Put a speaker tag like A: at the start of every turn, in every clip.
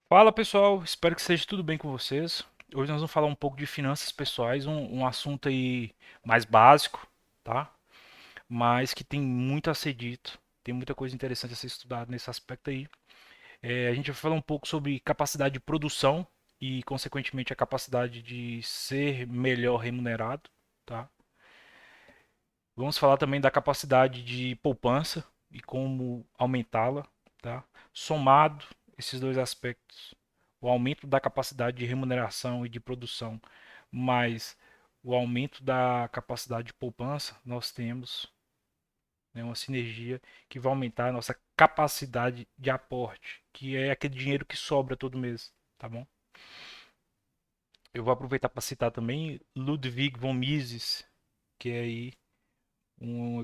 A: Fala pessoal, espero que esteja tudo bem com vocês. Hoje nós vamos falar um pouco de finanças pessoais, um assunto aí mais básico, tá? Mas que tem muito a ser dito, tem muita coisa interessante a ser estudada nesse aspecto aí. A gente vai falar um pouco sobre capacidade de produção e, consequentemente, a capacidade de ser melhor remunerado, tá? Vamos falar também da capacidade de poupança e como aumentá-la, tá? Somado esses dois aspectos, o aumento da capacidade de remuneração e de produção, mais o aumento da capacidade de poupança, nós temos, né, uma sinergia que vai aumentar a nossa capacidade de aporte, que é aquele dinheiro que sobra todo mês, tá bom? Eu vou aproveitar para citar também Ludwig von Mises, que é aí um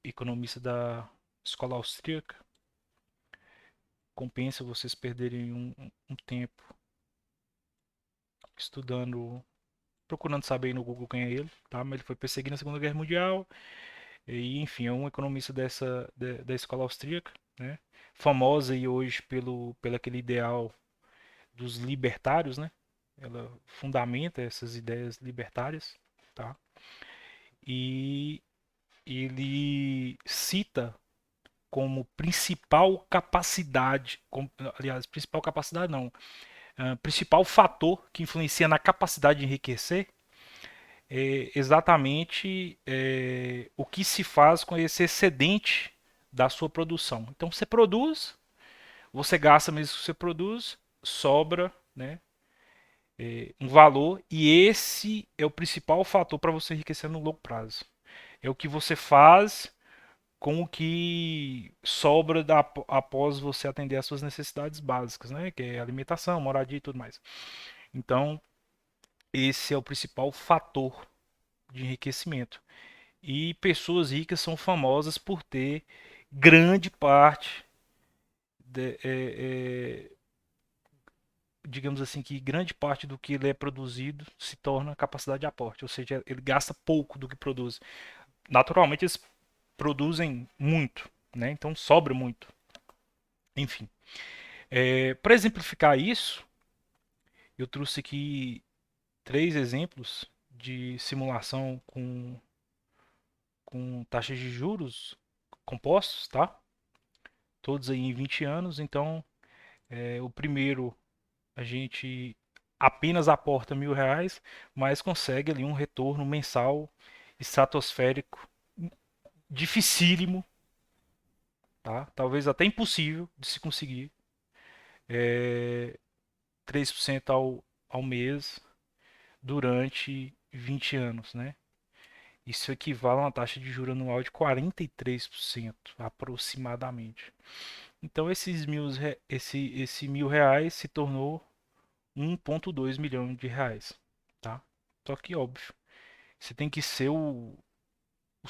A: economista da escola austríaca. Compensa vocês perderem um tempo estudando, procurando saber aí no Google quem é ele, tá? Mas ele foi perseguido na Segunda Guerra Mundial e, enfim, é um economista da escola austríaca, né? Famosa aí hoje pelo aquele ideal dos libertários, né? Ela fundamenta essas ideias libertárias, tá? E ele cita como principal capacidade, aliás, principal capacidade não, principal fator que influencia na capacidade de enriquecer é exatamente o que se faz com esse excedente da sua produção. Então você produz, você gasta mesmo que você produz, sobra, né, um valor e esse é o principal fator para você enriquecer no longo prazo. É o que você faz com o que sobra após você atender às suas necessidades básicas, né? Que é alimentação, moradia e tudo mais. Então, esse é o principal fator de enriquecimento. E pessoas ricas são famosas por ter grande parte, digamos assim, que grande parte do que ele é produzido se torna capacidade de aporte, ou seja, ele gasta pouco do que produz. Naturalmente, eles produzem muito, né? Então sobra muito. Enfim, para exemplificar isso, eu trouxe aqui três exemplos de simulação com taxas de juros compostos, tá? Todos aí em 20 anos. Então, o primeiro a gente apenas aporta R$ 1.000, mas consegue ali um retorno mensal estratosférico, dificílimo, tá? Talvez até impossível de se conseguir. É, 3% ao mês durante 20 anos, né? Isso equivale a uma taxa de juros anual de 43%, aproximadamente. Então, esse R$ 1.000 se tornou 1,2 milhão de reais, tá? Só que, óbvio, você tem que ser o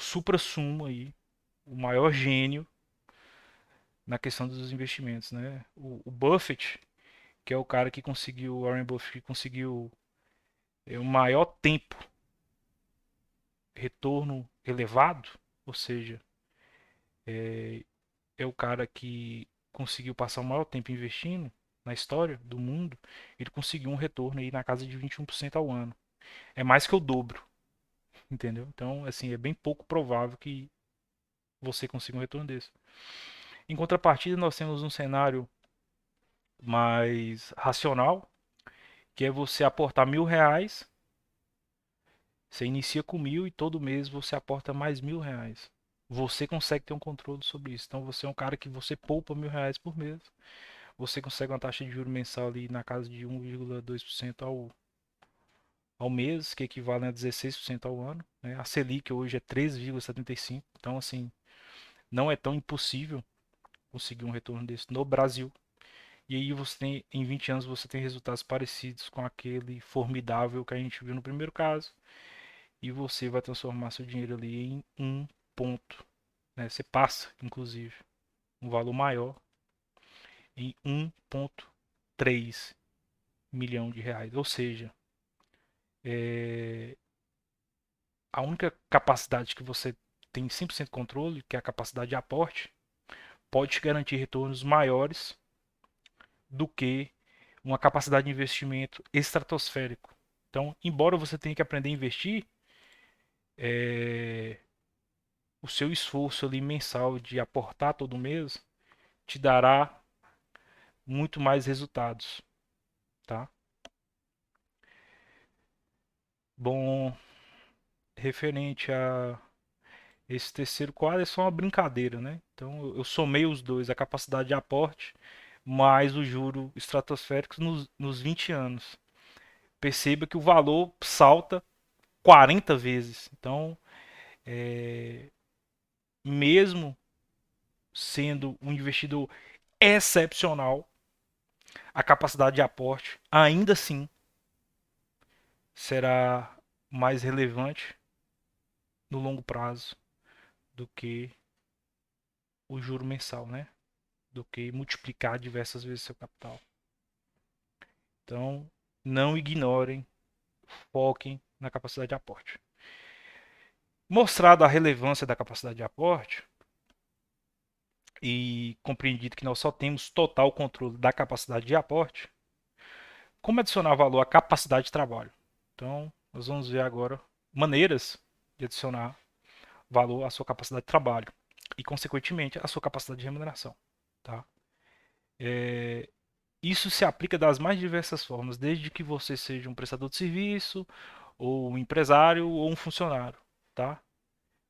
A: suprassumo aí, o maior gênio na questão dos investimentos, né? O Buffett, que é o cara que conseguiu, o Warren Buffett, que conseguiu o maior tempo retorno elevado, ou seja, é o cara que conseguiu passar o maior tempo investindo na história do mundo, ele conseguiu um retorno aí na casa de 21% ao ano. É mais que o dobro, entendeu? Então, assim, é bem pouco provável que você consiga um retorno desse. Em contrapartida, nós temos um cenário mais racional, que é você aportar R$ 1.000, você inicia com 1.000 e todo mês você aporta mais R$ 1.000. Você consegue ter um controle sobre isso. Então você é um cara que você poupa R$ 1.000 por mês. Você consegue uma taxa de juros mensal ali na casa de 1,2% ao mês, que equivale a 16% ao ano. Né? A Selic hoje é 13,75%. Então, assim, não é tão impossível conseguir um retorno desse no Brasil. E aí você tem, em 20 anos, você tem resultados parecidos com aquele formidável que a gente viu no primeiro caso. E você vai transformar seu dinheiro ali em um ponto. Né? Você passa, inclusive, um valor maior em 1,3 milhão de reais. Ou seja, é, a única capacidade que você tem 100% controle, que é a capacidade de aporte, pode te garantir retornos maiores do que uma capacidade de investimento estratosférico. Então, embora você tenha que aprender a investir, é, o seu esforço ali mensal de aportar todo mês te dará muito mais resultados, tá? Bom, referente a esse terceiro quadro é só uma brincadeira, né? Então eu somei os dois, a capacidade de aporte mais o juro estratosférico nos 20 anos. Perceba que o valor salta 40 vezes. Então, mesmo sendo um investidor excepcional, a capacidade de aporte ainda assim será mais relevante no longo prazo do que o juro mensal, né? Do que multiplicar diversas vezes seu capital. Então, não ignorem, foquem na capacidade de aporte. Mostrada a relevância da capacidade de aporte e compreendido que nós só temos total controle da capacidade de aporte, como adicionar valor à capacidade de trabalho? Então, nós vamos ver agora maneiras de adicionar valor à sua capacidade de trabalho e, consequentemente, à sua capacidade de remuneração. Tá? Isso se aplica das mais diversas formas, desde que você seja um prestador de serviço, ou um empresário, ou um funcionário. Tá?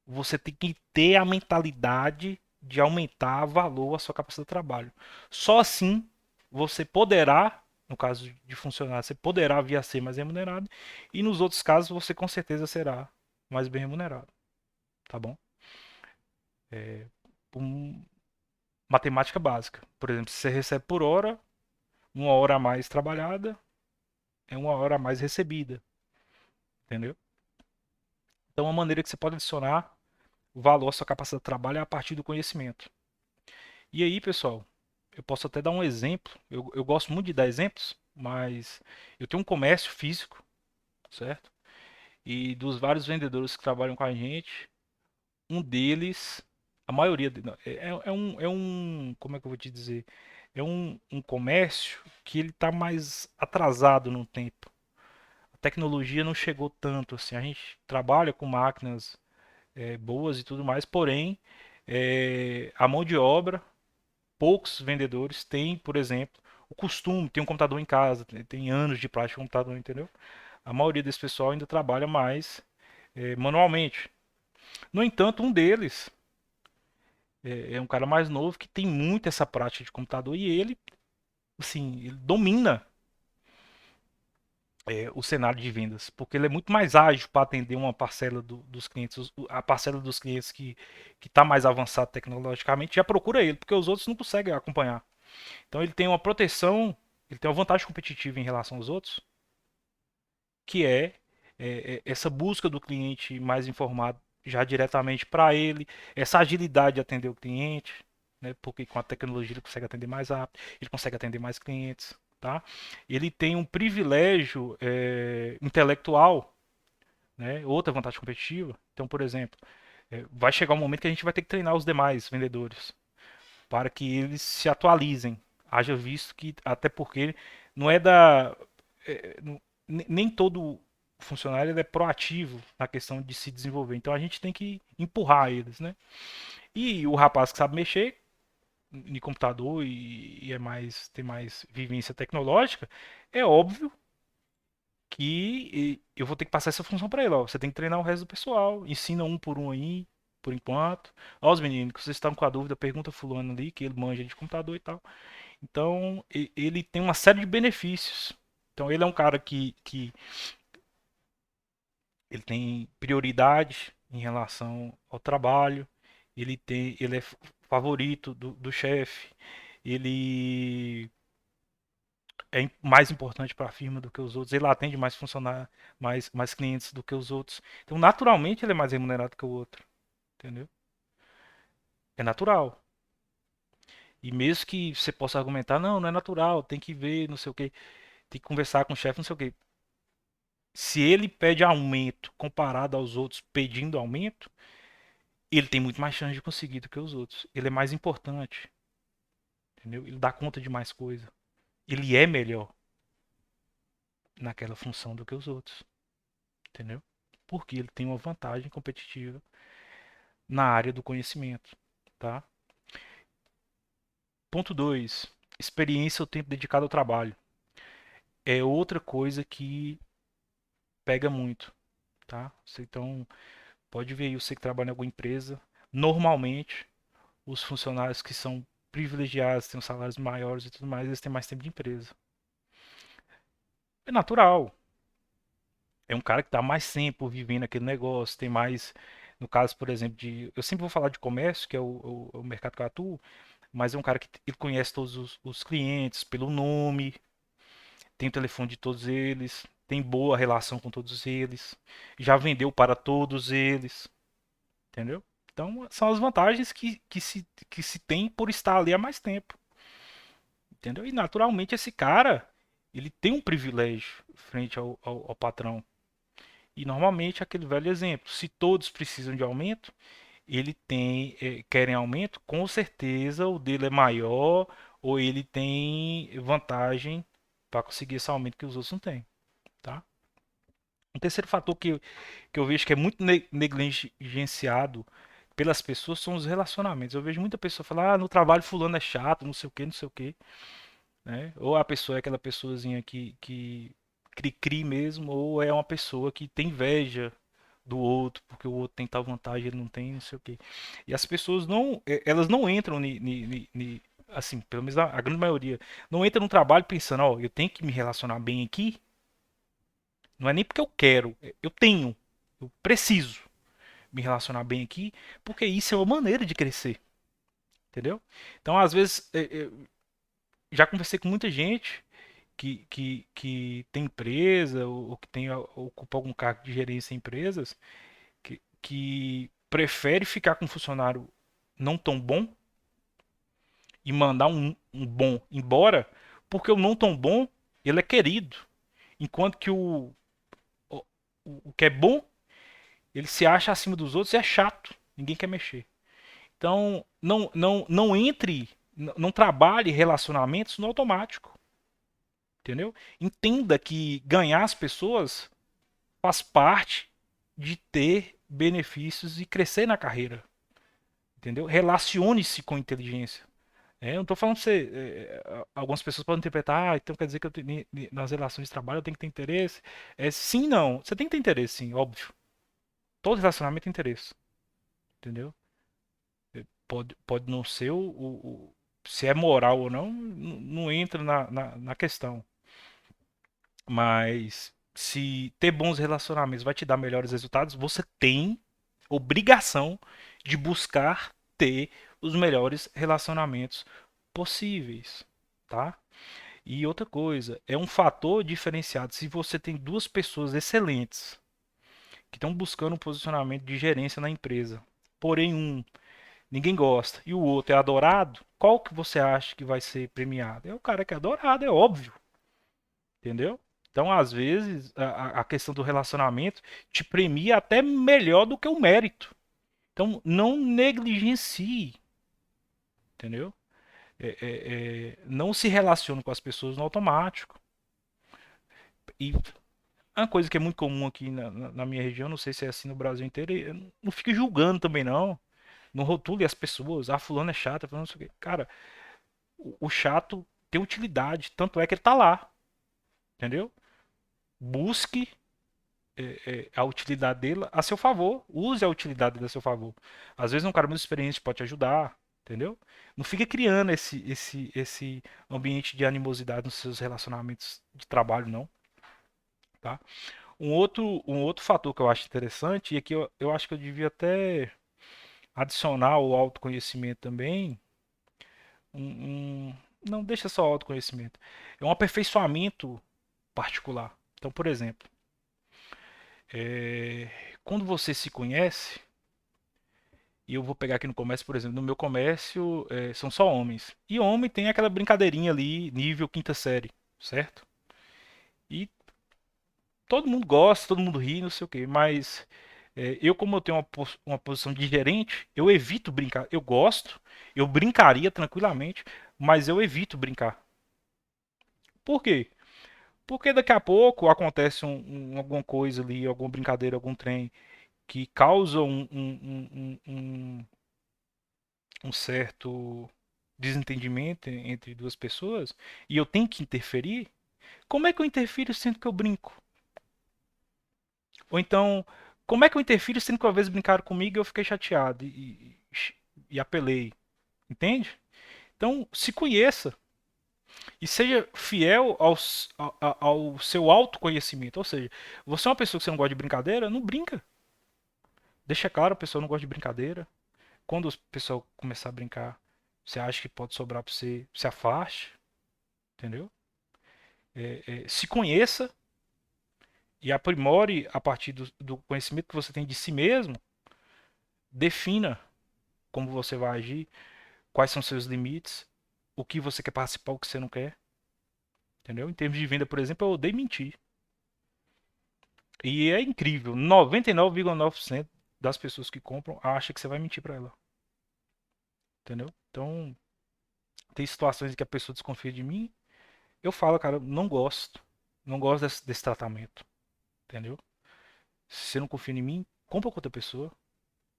A: Você tem que ter a mentalidade de aumentar valor à sua capacidade de trabalho. Só assim você poderá, no caso de funcionário, você poderá vir a ser mais remunerado, e nos outros casos você com certeza será mais bem remunerado. Tá bom? Um, matemática básica. Por exemplo, se você recebe por hora, uma hora a mais trabalhada é uma hora a mais recebida. Entendeu? Então, uma maneira que você pode adicionar valor à sua capacidade de trabalho é a partir do conhecimento. E aí, pessoal, eu posso até dar um exemplo. Eu gosto muito de dar exemplos, mas eu tenho um comércio físico, certo? E dos vários vendedores que trabalham com a gente, um deles, a maioria, não, como é que eu vou te dizer? É um comércio que ele está mais atrasado no tempo. A tecnologia não chegou tanto assim. A gente trabalha com máquinas boas e tudo mais, porém, a mão de obra poucos vendedores têm, por exemplo, o costume, tem um computador em casa, tem anos de prática com computador, entendeu? A maioria desse pessoal ainda trabalha mais manualmente. No entanto, um deles é um cara mais novo que tem muito essa prática de computador e ele, assim, ele domina o cenário de vendas, porque ele é muito mais ágil para atender uma parcela dos clientes, a parcela dos clientes que está mais avançado tecnologicamente já procura ele, porque os outros não conseguem acompanhar. Então ele tem uma proteção, ele tem uma vantagem competitiva em relação aos outros, que essa busca do cliente mais informado já diretamente para ele, essa agilidade de atender o cliente, né, porque com a tecnologia ele consegue atender mais rápido, ele consegue atender mais clientes. Tá? Ele tem um privilégio intelectual, né, outra vantagem competitiva. Então, por exemplo, vai chegar um momento que a gente vai ter que treinar os demais vendedores para que eles se atualizem. Haja visto que, até porque não é da. Nem todo funcionário é proativo na questão de se desenvolver. Então a gente tem que empurrar eles, né? E o rapaz que sabe mexer em computador e tem mais vivência tecnológica, é óbvio que eu vou ter que passar essa função para ele. Ó. Você tem que treinar o resto do pessoal, ensina um por um aí, por enquanto. Ó, os meninos, que vocês estão com a dúvida, pergunta fulano ali, que ele manja de computador e tal. Então, ele tem uma série de benefícios. Então, ele é um cara que ele tem prioridade em relação ao trabalho, ele é favorito do chefe, ele é mais importante para a firma do que os outros, ele atende mais funcionários, mais clientes do que os outros. Então, naturalmente, ele é mais remunerado que o outro, entendeu? É natural. E mesmo que você possa argumentar, não, não é natural, tem que ver, não sei o quê, tem que conversar com o chefe, não sei o quê. Se ele pede aumento comparado aos outros pedindo aumento, ele tem muito mais chance de conseguir do que os outros. Ele é mais importante, entendeu? Ele dá conta de mais coisa. ele é melhor naquela função do que os outros, entendeu? Porque ele tem uma vantagem competitiva na área do conhecimento, tá? Ponto 2: experiência ou tempo dedicado ao trabalho. É outra coisa que pega muito, tá? Você, então, pode ver aí, você que trabalha em alguma empresa, normalmente os funcionários que são privilegiados, têm os salários maiores e tudo mais, eles têm mais tempo de empresa. É natural. É um cara que está mais tempo vivendo aquele negócio, tem mais, no caso, por exemplo, de, eu sempre vou falar de comércio, que é o mercado que eu atuo, mas é um cara que ele conhece todos os clientes pelo nome, tem o telefone de todos eles, tem boa relação com todos eles, já vendeu para todos eles, entendeu? Então, são as vantagens que se tem por estar ali há mais tempo, entendeu? E naturalmente esse cara, ele tem um privilégio frente ao patrão. E normalmente aquele velho exemplo, se todos precisam de aumento, ele tem, querem aumento, com certeza o dele é maior ou ele tem vantagem para conseguir esse aumento que os outros não têm, tá? Um terceiro fator que eu vejo que é muito negligenciado pelas pessoas são os relacionamentos. Eu vejo muita pessoa falar, ah, no trabalho fulano é chato, não sei o que, não sei o que, né? Ou a pessoa é aquela pessoazinha que cri-cri mesmo, ou é uma pessoa que tem inveja do outro, porque o outro tem tal vantagem, ele não tem, não sei o quê. E as pessoas não, elas não entram assim, pelo menos a grande maioria, não entra no trabalho pensando, ó, eu tenho que me relacionar bem aqui, não é nem porque eu quero, eu tenho, eu preciso me relacionar bem aqui, porque isso é uma maneira de crescer, entendeu? Então, às vezes, já conversei com muita gente que tem empresa ou que tem, ocupa algum cargo de gerência em empresas que prefere ficar com um funcionário não tão bom e mandar um bom embora, porque o não tão bom ele é querido, enquanto que o, o que é bom ele se acha acima dos outros e é chato, ninguém quer mexer. Então não entre, não trabalhe relacionamentos no automático, entendeu? Entenda que ganhar as pessoas faz parte de ter benefícios e crescer na carreira, entendeu? Relacione-se com inteligência. Eu não estou falando pra você. Algumas pessoas podem interpretar, então quer dizer que nas relações de trabalho eu tenho que ter interesse. Sim, não. Você tem que ter interesse, sim, óbvio. Todo relacionamento tem interesse, entendeu? Pode não ser se é moral ou não, não entra na questão. Mas se ter bons relacionamentos vai te dar melhores resultados, você tem obrigação de buscar ter os melhores relacionamentos possíveis, tá? E outra coisa, é um fator diferenciado se você tem duas pessoas excelentes que estão buscando um posicionamento de gerência na empresa. Porém, um ninguém gosta e o outro é adorado, qual que você acha que vai ser premiado? É o cara que é adorado, é óbvio, entendeu? Então, às vezes, a questão do relacionamento te premia até melhor do que o mérito. Então, não negligencie, entendeu? Não se relacione com as pessoas no automático. E uma coisa que é muito comum aqui na minha região, não sei se é assim no Brasil inteiro, não fique julgando também não. Não rotule as pessoas, ah, fulano é chato, fulano não sei o quê. Cara, o chato tem utilidade, tanto é que ele tá lá, entendeu? Busque a utilidade dele a seu favor, use a utilidade dele a seu favor. Às vezes um cara muito experiente pode te ajudar, entendeu? Não fica criando esse ambiente de animosidade nos seus relacionamentos de trabalho, não, tá? Um outro fator que eu acho interessante, e aqui eu acho que eu devia até adicionar o autoconhecimento também, não deixa só autoconhecimento, é um aperfeiçoamento particular. Então, por exemplo, é, quando você se conhece, e eu vou pegar aqui no comércio, por exemplo, no meu comércio são só homens, e homem tem aquela brincadeirinha ali, nível quinta série, certo? E todo mundo gosta, todo mundo ri, não sei o quê, mas eu, como eu tenho uma posição de gerente, eu evito brincar. Eu gosto, eu brincaria tranquilamente, mas eu evito brincar. Por quê? Porque daqui a pouco acontece alguma coisa ali, alguma brincadeira, algum trem que causa um certo desentendimento entre duas pessoas e eu tenho que interferir. Como é que eu interfiro sendo que eu brinco? Ou então, como é que eu interfiro sendo que uma vez brincaram comigo e eu fiquei chateado e apelei? Entende? Então, se conheça e seja fiel ao seu autoconhecimento. Ou seja, você é uma pessoa que você não gosta de brincadeira, não brinca. Deixa claro, a pessoa não gosta de brincadeira. Quando o pessoal começar a brincar, você acha que pode sobrar para você, se afaste, entendeu? Se conheça e aprimore a partir do conhecimento que você tem de si mesmo. Defina como você vai agir, quais são seus limites, o que você quer participar, o que você não quer, entendeu? Em termos de venda, por exemplo, eu odeio mentir. E é incrível, 99,9% das pessoas que compram acha que você vai mentir para ela, entendeu? Então, tem situações em que a pessoa desconfia de mim, eu falo, cara, não gosto, não gosto desse tratamento, entendeu? Se você não confia em mim, compra com outra pessoa,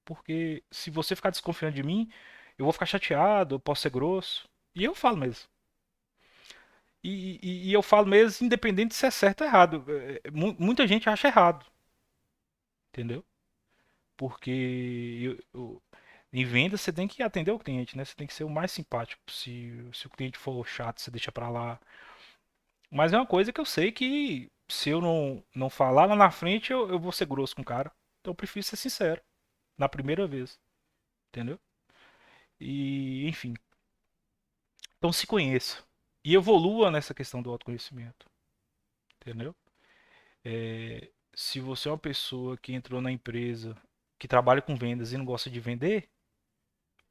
A: porque se você ficar desconfiando de mim, eu vou ficar chateado, eu posso ser grosso, e eu falo mesmo. E eu falo mesmo, independente se é certo ou errado. Muita gente acha errado, entendeu? Porque em venda você tem que atender o cliente, né? Você tem que ser o mais simpático possível. Se o cliente for chato, você deixa pra lá. Mas é uma coisa que eu sei que se eu não falar lá na frente, eu vou ser grosso com o cara. Então eu prefiro ser sincero na primeira vez, entendeu? E, enfim. Então se conheça. E evolua nessa questão do autoconhecimento, entendeu? Se você é uma pessoa que entrou na empresa, que trabalha com vendas e não gosta de vender,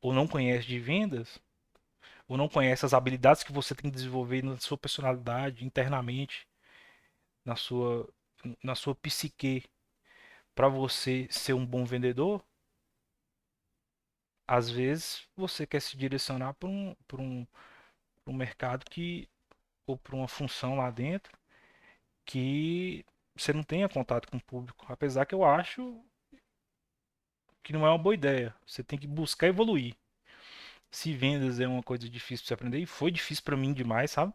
A: ou não conhece de vendas, ou não conhece as habilidades que você tem que desenvolver na sua personalidade, internamente, na sua, na sua psique, para você ser um bom vendedor, às vezes você quer se direcionar para um mercado que, ou para uma função lá dentro, que você não tenha contato com o público. Apesar que eu acho que não é uma boa ideia. Você tem que buscar evoluir. Se vendas é uma coisa difícil pra você aprender, e foi difícil pra mim demais, sabe?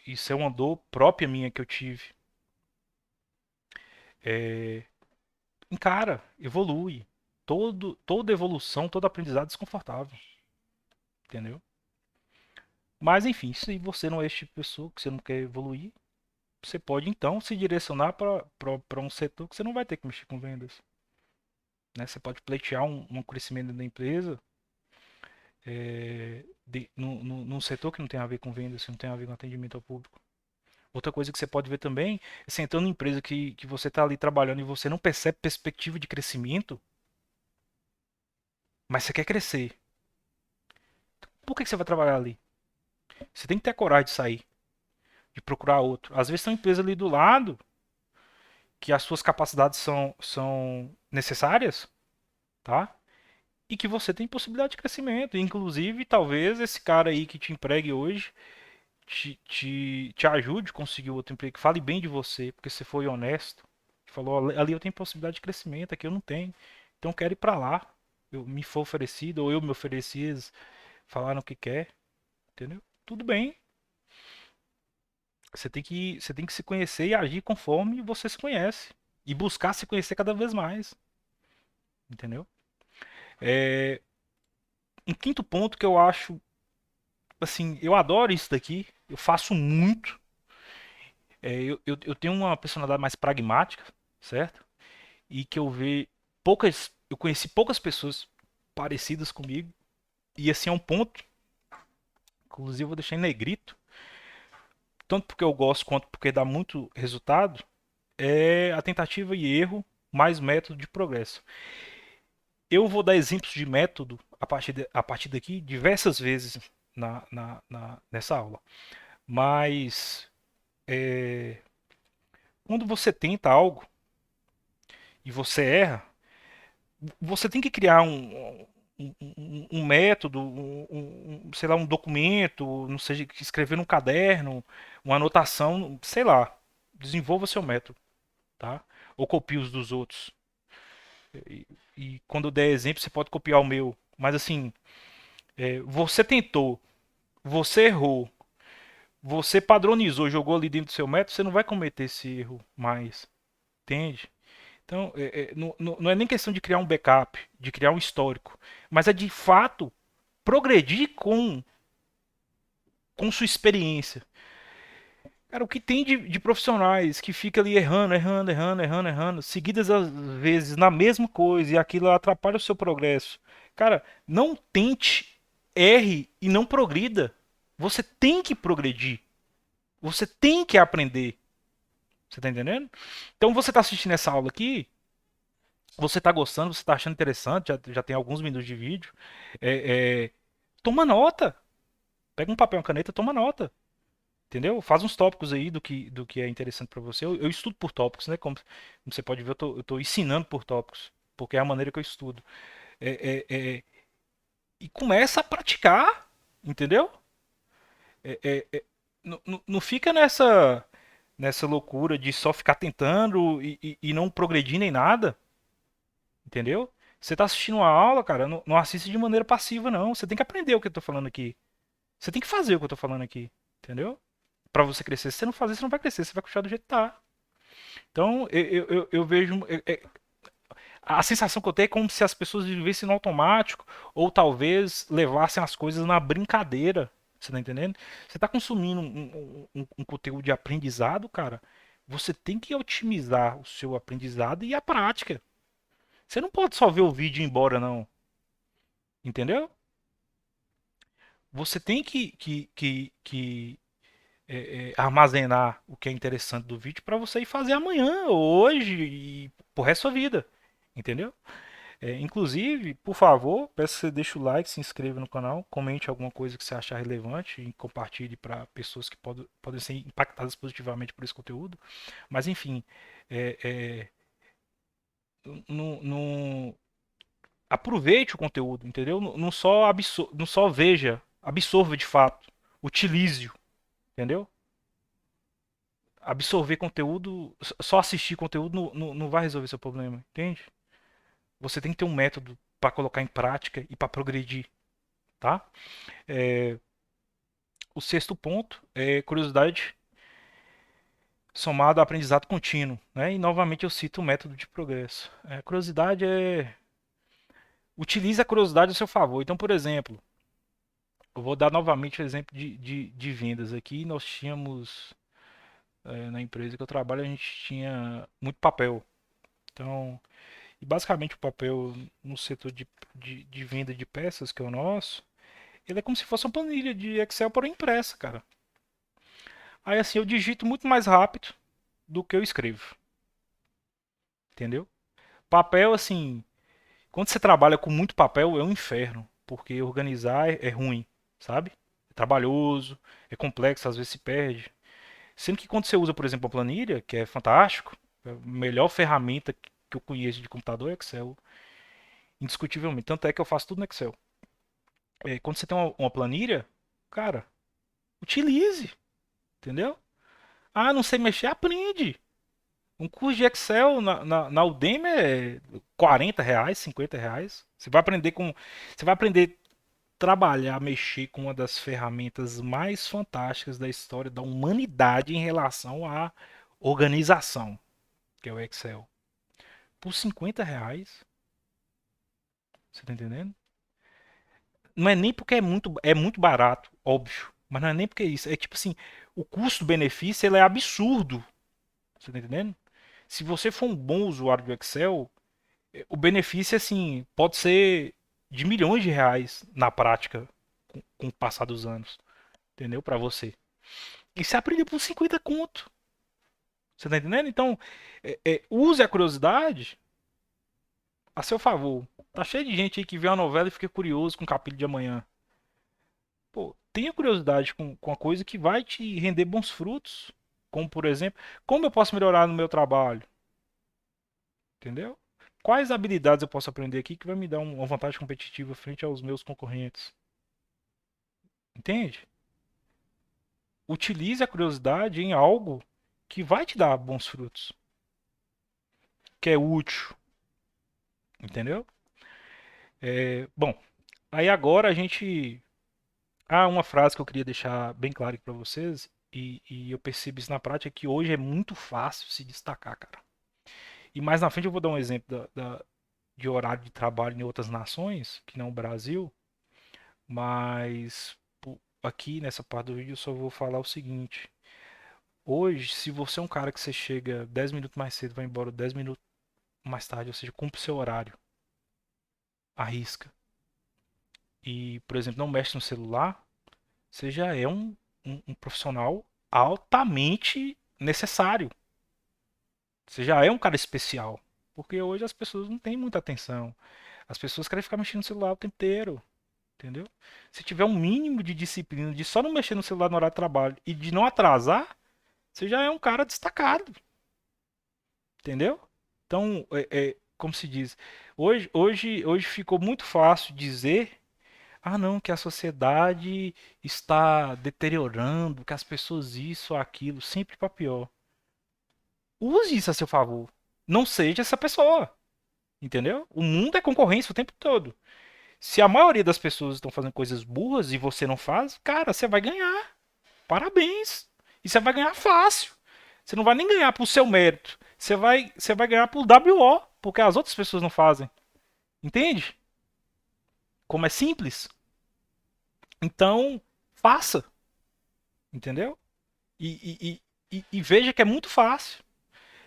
A: Isso é uma dor própria minha que eu tive. É, encara, evolui. Toda evolução, todo aprendizado é desconfortável, entendeu? Mas enfim, se você não é esse tipo de pessoa, que você não quer evoluir, você pode então se direcionar para um setor que você não vai ter que mexer com vendas, né? Você pode pleitear um crescimento da empresa num setor que não tem a ver com vendas, que não tem a ver com atendimento ao público. Outra coisa que você pode ver também é você entrando em empresa que você está ali trabalhando e você não percebe perspectiva de crescimento, mas você quer crescer. Por que você vai trabalhar ali? Você tem que ter a coragem de sair, de procurar outro. Às vezes tem uma empresa ali do lado que as suas capacidades são necessárias, tá? E que você tem possibilidade de crescimento. Inclusive, talvez esse cara aí que te empregue hoje te ajude a conseguir outro emprego, que fale bem de você, porque você foi honesto. Falou, ali eu tenho possibilidade de crescimento, aqui eu não tenho. Então eu quero ir pra lá. Eu me for oferecido, ou eu me ofereci, eles falaram que quer, entendeu? Tudo bem. Você tem que se conhecer e agir conforme você se conhece. E buscar se conhecer cada vez mais, entendeu? É, um quinto ponto que eu acho, assim, eu adoro isso daqui, eu faço muito. Eu tenho uma personalidade mais pragmática, certo? E que eu conheci poucas pessoas parecidas comigo. E assim é um ponto, inclusive eu vou deixar em negrito, tanto porque eu gosto quanto porque dá muito resultado, é a tentativa e erro mais método de progresso. Eu vou dar exemplos de método a partir daqui diversas vezes nessa aula. Mas quando você tenta algo e você erra, você tem que criar um método, sei lá, um documento, não seja escrever num caderno, uma anotação, sei lá. Desenvolva seu método, tá? Ou copie os dos outros. E, e quando eu der exemplo, você pode copiar o meu. Mas assim, você tentou, você errou, você padronizou, jogou ali dentro do seu método, você não vai cometer esse erro mais, entende? Então, não é nem questão de criar um backup, de criar um histórico, mas é de fato progredir com sua experiência. Cara, o que tem de profissionais que fica ali errando, errando, errando, errando, errando, seguidas às vezes na mesma coisa e aquilo atrapalha o seu progresso. Cara, não tente, erre e não progrida. Você tem que progredir. Você tem que aprender. Você tá entendendo? Então você tá assistindo essa aula aqui, você tá gostando, você tá achando interessante, já tem alguns minutos de vídeo. Toma nota. Pega um papel e uma caneta, toma nota. Entendeu? Faz uns tópicos aí do que é interessante para você. Eu estudo por tópicos, né? Como você pode ver, eu tô ensinando por tópicos, porque é a maneira que eu estudo. É, é, é, e começa a praticar, entendeu? Não fica nessa loucura de só ficar tentando e não progredir nem nada, entendeu? Você tá assistindo uma aula, cara, não assiste de maneira passiva, não. Você tem que aprender o que eu tô falando aqui. Você tem que fazer o que eu tô falando aqui, entendeu? Pra você crescer. Se você não fazer, você não vai crescer, você vai continuar do jeito que tá. Então, eu vejo. A sensação que eu tenho é como se as pessoas vivessem no automático, ou talvez levassem as coisas na brincadeira. Você tá entendendo? Você tá consumindo um conteúdo de aprendizado, cara. Você tem que otimizar o seu aprendizado e a prática. Você não pode só ver o vídeo e ir embora, não. Entendeu? Você tem que armazenar o que é interessante do vídeo para você ir fazer amanhã, hoje e pro resto da sua vida. Entendeu? Inclusive, por favor, peço que você deixe o like, se inscreva no canal, comente alguma coisa que você achar relevante e compartilhe para pessoas que podem ser impactadas positivamente por esse conteúdo. Mas enfim, é, é, aproveite o conteúdo, entendeu? Não só veja, absorva de fato, utilize-o, entendeu? Absorver conteúdo, só assistir conteúdo não vai resolver seu problema, entende? Você tem que ter um método para colocar em prática e para progredir, tá? É, o sexto ponto é curiosidade somado a aprendizado contínuo, né? E novamente eu cito o método de progresso. Curiosidade é utilize a curiosidade a seu favor. Então, por exemplo, eu vou dar novamente o exemplo de vendas aqui. Nós tínhamos na empresa que eu trabalho, a gente tinha muito papel. Então, e basicamente o papel no setor de venda de peças, que é o nosso, ele é como se fosse uma planilha de Excel por impressa, cara. Aí assim, eu digito muito mais rápido do que eu escrevo, entendeu? Papel, assim, quando você trabalha com muito papel, é um inferno, porque organizar é ruim, sabe? É trabalhoso, é complexo, às vezes se perde. Sendo que quando você usa, por exemplo, a planilha, que é fantástico, é a melhor ferramenta que eu conheço de computador é Excel, indiscutivelmente. Tanto é que eu faço tudo no Excel. Quando você tem uma planilha, cara, utilize, entendeu? Ah, não sei mexer, aprende. Um curso de Excel na Udemy é R$ 40, R$ 50. Você vai aprender a trabalhar, mexer com uma das ferramentas mais fantásticas da história da humanidade em relação à organização, que é o Excel. Por R$ 50, você tá entendendo? Não é nem porque é muito barato, óbvio. Mas não é nem porque é isso. É tipo assim, o custo-benefício ele é absurdo. Você tá entendendo? Se você for um bom usuário do Excel, o benefício, assim, pode ser de milhões de reais na prática com o passar dos anos, entendeu? Pra você. E você aprendeu por 50 conto. Você tá entendendo? Então, use a curiosidade a seu favor. Tá cheio de gente aí que vê uma novela e fica curioso com o capítulo de amanhã. Pô, tenha curiosidade com a coisa que vai te render bons frutos. Como, por exemplo, como eu posso melhorar no meu trabalho? Entendeu? Quais habilidades eu posso aprender aqui que vai me dar uma vantagem competitiva frente aos meus concorrentes? Entende? Utilize a curiosidade em algo que vai te dar bons frutos, que é útil, entendeu? Bom, aí agora a gente. Ah, uma frase que eu queria deixar bem claro aqui pra vocês, e eu percebo isso na prática, que hoje é muito fácil se destacar, cara. E mais na frente eu vou dar um exemplo de horário de trabalho em outras nações, que não o Brasil, mas aqui nessa parte do vídeo eu só vou falar o seguinte. Hoje, se você é um cara que você chega 10 minutos mais cedo, vai embora 10 minutos mais tarde, ou seja, cumpre o seu horário, arrisca. E, por exemplo, não mexe no celular, você já é um profissional altamente necessário. Você já é um cara especial. Porque hoje as pessoas não têm muita atenção. As pessoas querem ficar mexendo no celular o tempo inteiro. Entendeu? Se tiver um mínimo de disciplina de só não mexer no celular no horário de trabalho e de não atrasar, você já é um cara destacado. Entendeu? Então, como se diz, hoje ficou muito fácil dizer, ah não, que a sociedade está deteriorando, que as pessoas isso, aquilo, sempre para pior. Use isso a seu favor. Não seja essa pessoa. Entendeu? O mundo é concorrência o tempo todo. Se a maioria das pessoas estão fazendo coisas burras e você não faz, cara, você vai ganhar. Parabéns. E você vai ganhar fácil. Você não vai nem ganhar por seu mérito. Você vai ganhar por WO, porque as outras pessoas não fazem. Entende? Como é simples. Então, faça. Entendeu? E veja que é muito fácil.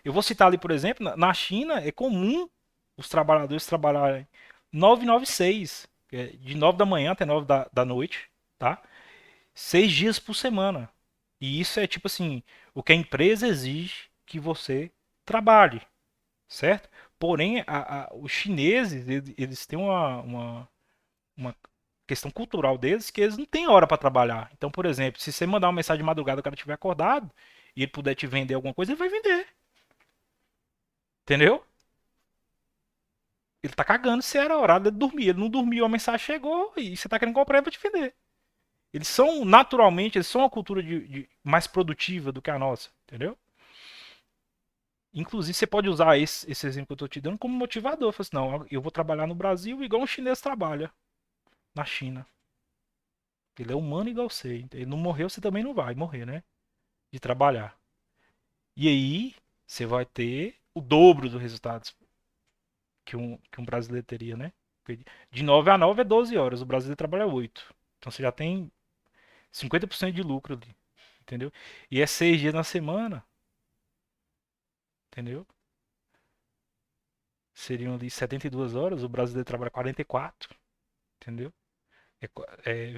A: Eu vou citar ali, por exemplo, na China é comum os trabalhadores trabalharem 996, de 9 da manhã até 9 da noite, tá? 6 dias por semana. E isso é tipo assim, o que a empresa exige que você trabalhe, certo? Porém, os chineses, eles têm uma questão cultural deles que eles não têm hora para trabalhar. Então, por exemplo, se você mandar uma mensagem de madrugada, o cara estiver acordado e ele puder te vender alguma coisa, ele vai vender. Entendeu? Ele tá cagando se era hora de dormir. Ele não dormiu, a mensagem chegou e você tá querendo comprar ele pra te vender. Eles são, naturalmente, eles são uma cultura mais produtiva do que a nossa, entendeu? Inclusive, você pode usar esse exemplo que eu tô te dando como motivador. Fala assim, não, eu vou trabalhar no Brasil igual um chinês trabalha na China. Ele é humano igual você. Ele não morreu, você também não vai morrer, né? De trabalhar. E aí, você vai ter o dobro dos resultados que um brasileiro teria, né? De 9 a 9 é 12 horas, o brasileiro trabalha 8. Então você já tem 50% de lucro ali, entendeu? E é 6 dias na semana, entendeu? Seriam ali 72 horas, o brasileiro trabalha 44, entendeu?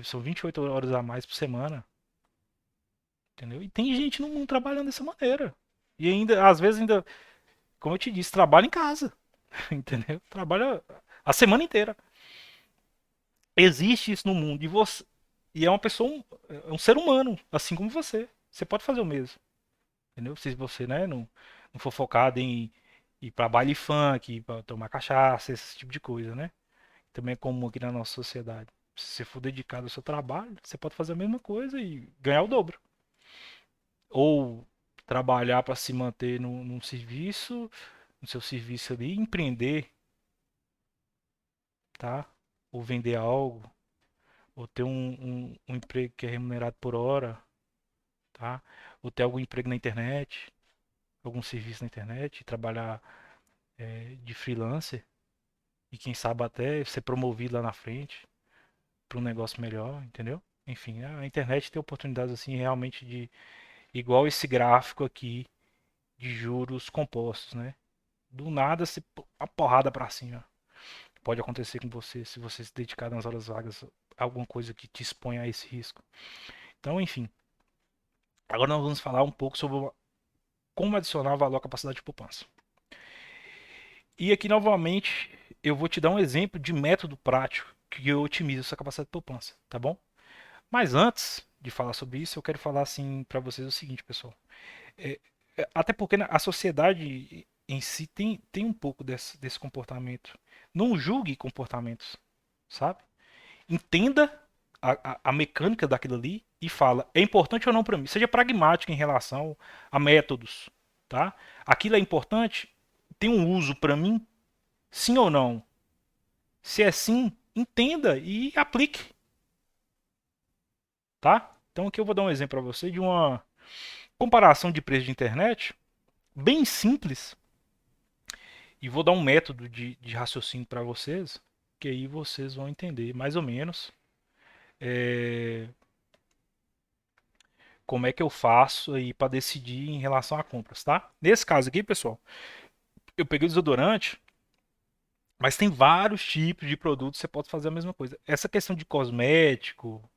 A: São 28 horas a mais por semana, entendeu? E tem gente no mundo trabalhando dessa maneira. E ainda, às vezes, ainda, como eu te disse, trabalha em casa, entendeu? Trabalha a semana inteira. Existe isso no mundo e é uma pessoa, é um ser humano, assim como você. Você pode fazer o mesmo, entendeu? Se você, né, não for focado em ir pra baile funk, pra tomar cachaça, esse tipo de coisa, né? Também é comum aqui na nossa sociedade. Se você for dedicado ao seu trabalho, você pode fazer a mesma coisa e ganhar o dobro. Ou trabalhar para se manter num serviço, no seu serviço ali, empreender, tá? Ou vender algo, ou ter um emprego que é remunerado por hora, tá? Ou ter algum emprego na internet, algum serviço na internet, trabalhar de freelancer e quem sabe até ser promovido lá na frente para um negócio melhor, entendeu? Enfim, a internet tem oportunidades assim realmente de igual esse gráfico aqui de juros compostos, né? Do nada a porrada para cima. Pode acontecer com você se você se dedicar nas horas vagas a alguma coisa que te exponha a esse risco. Então, enfim, agora nós vamos falar um pouco sobre como adicionar valor à capacidade de poupança. E aqui novamente eu vou te dar um exemplo de método prático que eu otimizo essa capacidade de poupança, tá bom? Mas antes de falar sobre isso, eu quero falar assim para vocês o seguinte, pessoal. É, até porque a sociedade em si tem um pouco desse comportamento. Não julgue comportamentos, sabe? Entenda a mecânica daquilo ali e fala, é importante ou não para mim? Seja pragmático em relação a métodos, tá? Aquilo é importante? Tem um uso para mim? Sim ou não? Se é sim, entenda e aplique, tá? Então aqui eu vou dar um exemplo para você de uma comparação de preço de internet bem simples e vou dar um método de raciocínio para vocês, que aí vocês vão entender mais ou menos é, como é que eu faço aí para decidir em relação a compras, tá? Nesse caso aqui, pessoal, eu peguei o desodorante, mas tem vários tipos de produtos que você pode fazer a mesma coisa. Essa questão de cosmético,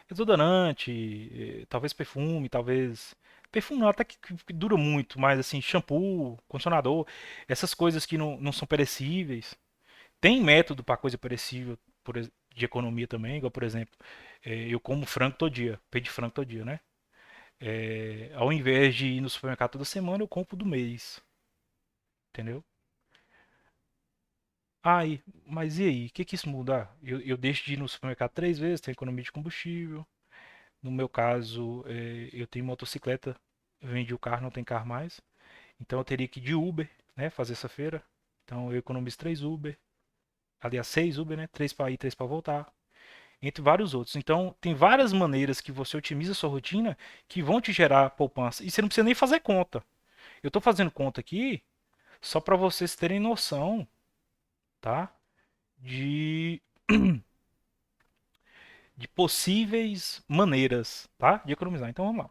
A: desodorante, talvez perfume, talvez. Perfume não, até que dura muito, mas assim, shampoo, condicionador, essas coisas que não são perecíveis. Tem método para coisa perecível de economia também, igual por exemplo, eu como frango todo dia, peito de frango todo dia, né? Ao invés de ir no supermercado toda semana, eu compro do mês, entendeu? Mas e aí? O que que isso muda? Eu deixo de ir no supermercado 3 vezes, tem economia de combustível. No meu caso, eu tenho motocicleta, vendi o carro, não tem carro mais. Então eu teria que ir de Uber, né, fazer essa feira. Então eu economizo 3 Uber. Aliás, 6 Uber, né? 3 para ir, 3 para voltar. Entre vários outros. Então tem várias maneiras que você otimiza a sua rotina que vão te gerar poupança. E você não precisa nem fazer conta. Eu estou fazendo conta aqui só para vocês terem noção, tá? De, de possíveis maneiras, tá? De economizar. Então vamos lá.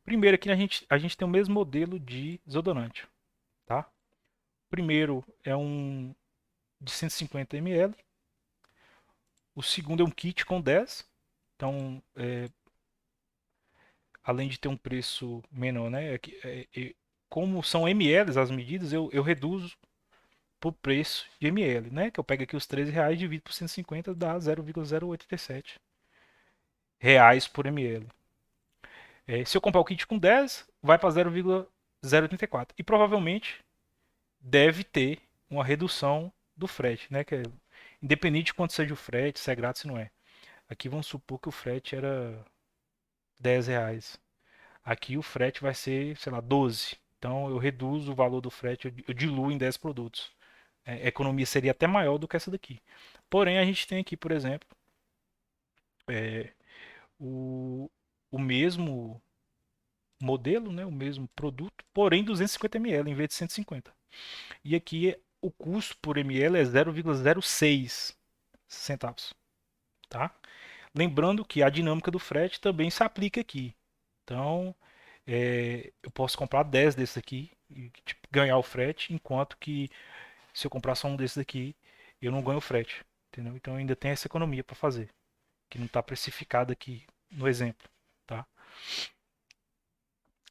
A: Primeiro aqui a gente tem o mesmo modelo de desodorante, tá? O primeiro é um de 150 ml. O segundo é um kit com 10. Então, além de ter um preço menor, né? Como são ml as medidas, eu reduzo por preço de ml, né? Que eu pego aqui os R$ 13 e divido por 150, dá 0,087 reais por ml. Se eu comprar o kit com 10, vai para 0,084. E provavelmente deve ter uma redução do frete, né? Que independente de quanto seja o frete, se é grátis, se não é. Aqui vamos supor que o frete era R$ 10. Aqui o frete vai ser, sei lá, 12. Então eu reduzo o valor do frete, eu diluo em 10 produtos. A economia seria até maior do que essa daqui. Porém, a gente tem aqui, por exemplo, é, o, o mesmo modelo, né, o mesmo produto, porém 250 ml em vez de 150. E aqui o custo por ml é 0,06 centavos, tá? Lembrando que a dinâmica do frete também se aplica aqui. Então, eu posso comprar 10 desses aqui e tipo, ganhar o frete, enquanto que se eu comprar só um desses aqui, eu não ganho o frete, entendeu? Então ainda tem essa economia para fazer, que não está precificada aqui no exemplo, tá?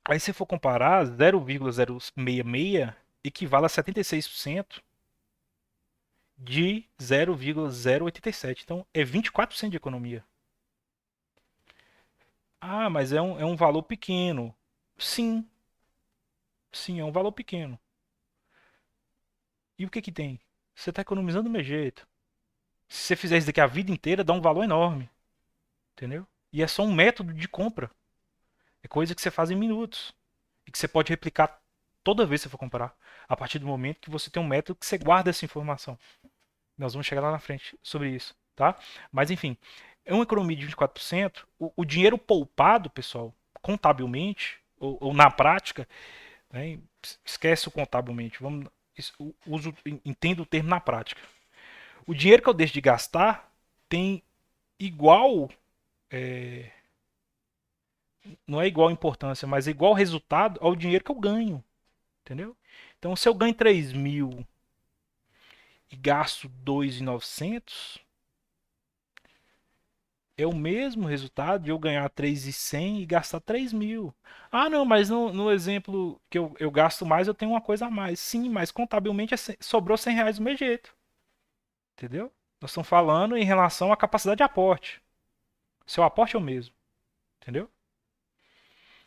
A: Aí se for comparar, 0,066 equivale a 76% de 0,087. Então é 24% de economia. Ah, mas é um valor pequeno. Sim, sim, é um valor pequeno. E o que que tem? Você está economizando do mesmo jeito. Se você fizer isso daqui a vida inteira, dá um valor enorme, entendeu? E é só um método de compra. É coisa que você faz em minutos. E que você pode replicar toda vez que você for comprar. A partir do momento que você tem um método que você guarda essa informação. Nós vamos chegar lá na frente sobre isso, tá? Mas enfim, é uma economia de 24%. O dinheiro poupado, pessoal, contabilmente, ou na prática, né? Esquece o contabilmente. Entendo o termo na prática. O dinheiro que eu deixo de gastar tem igual. é, não é igual importância, mas é igual resultado ao dinheiro que eu ganho. Entendeu? Então, se eu ganho 3 mil e gasto 2.900, é o mesmo resultado de eu ganhar 3.100 e gastar 3 mil. Ah, não, mas no exemplo que eu gasto mais, eu tenho uma coisa a mais. Sim, mas contabilmente sobrou R$ 100 do meu jeito. Entendeu? Nós estamos falando em relação à capacidade de aporte. Seu aporte é o mesmo. Entendeu?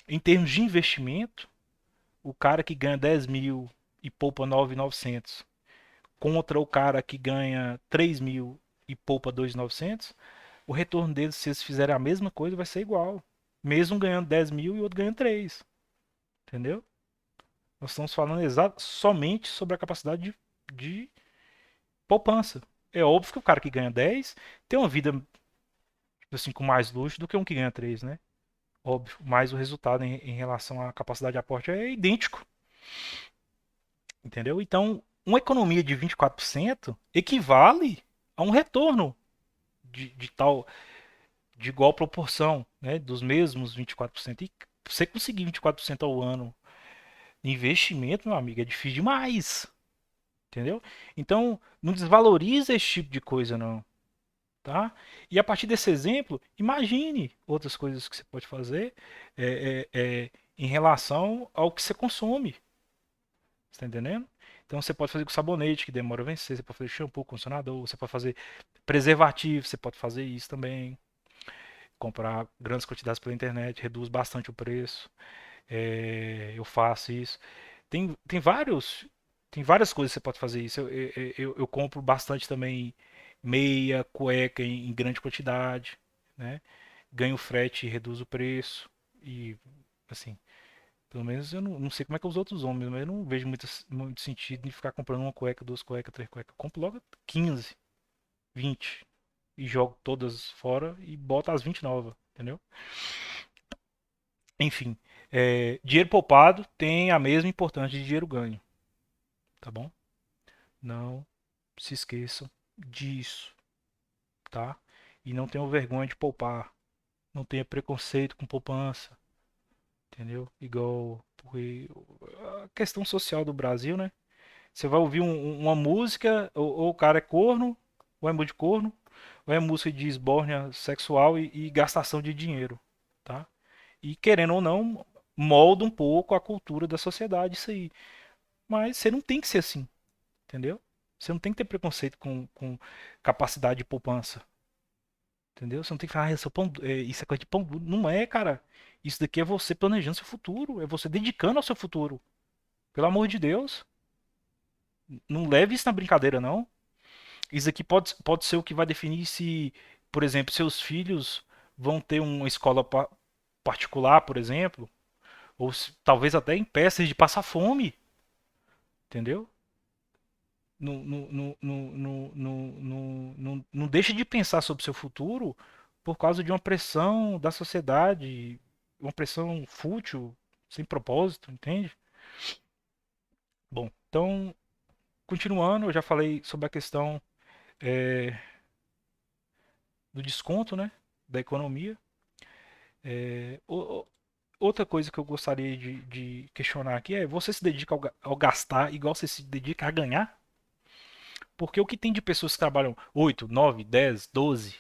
A: Em termos de investimento, o cara que ganha 10 mil e poupa 9.900 contra o cara que ganha 3 mil e poupa 2.900, o retorno deles, se eles fizerem a mesma coisa, vai ser igual. Mesmo ganhando 10 mil e o outro ganhando 3. Entendeu? Nós estamos falando somente sobre a capacidade de poupança. É óbvio que o cara que ganha 10 tem uma vida assim, com mais luxo do que um que ganha 3, né? Óbvio, mas o resultado em relação à capacidade de aporte é idêntico, entendeu? Então, uma economia de 24% equivale a um retorno de tal, de igual proporção, né? Dos mesmos 24%. E você conseguir 24% ao ano de investimento, meu amigo, é difícil demais, entendeu? Então, não desvaloriza esse tipo de coisa, não. Tá? E a partir desse exemplo, imagine outras coisas que você pode fazer em relação ao que você consome. Você tá entendendo? Então você pode fazer com sabonete, que demora a vencer, você pode fazer shampoo, condicionador, você pode fazer preservativo, você pode fazer isso também. Comprar grandes quantidades pela internet, reduz bastante o preço. Eu faço isso. Tem tem várias coisas que você pode fazer isso. Eu compro bastante também meia, cueca em grande quantidade, né? Ganho frete e reduz o preço. E, assim, pelo menos eu não sei como é que é os outros homens, mas eu não vejo muito sentido em ficar comprando uma cueca, duas cuecas, três cuecas. Eu compro logo 15, 20 e jogo todas fora e boto as 20 novas, entendeu? Enfim, dinheiro poupado tem a mesma importância de dinheiro ganho, tá bom? Não se esqueçam disso, tá? E não tenham vergonha de poupar. Não tenha preconceito com poupança, entendeu? Igual porque a questão social do Brasil, né? Você vai ouvir uma música, ou o cara é corno, ou é música de corno, ou é música de esbórnia sexual e gastação de dinheiro, tá? E querendo ou não, molda um pouco a cultura da sociedade isso aí. Mas você não tem que ser assim, entendeu? Você não tem que ter preconceito com capacidade de poupança, entendeu? Você não tem que falar, eu sou isso é coisa de pão duro. Não é, cara. Isso daqui é você planejando seu futuro, é você dedicando ao seu futuro. Pelo amor de Deus, não leve isso na brincadeira, não. Isso aqui pode ser o que vai definir se, por exemplo, seus filhos vão ter uma escola particular, por exemplo, ou talvez até impeça de passar fome, entendeu? Não deixe de pensar sobre seu futuro por causa de uma pressão da sociedade, uma pressão fútil, sem propósito, entende? Bom, então, continuando, eu já falei sobre a questão é, do desconto, né, da economia. É, outra coisa que eu gostaria de questionar aqui é: você se dedica ao gastar igual você se dedica a ganhar? Porque o que tem de pessoas que trabalham 8, 9, 10, 12,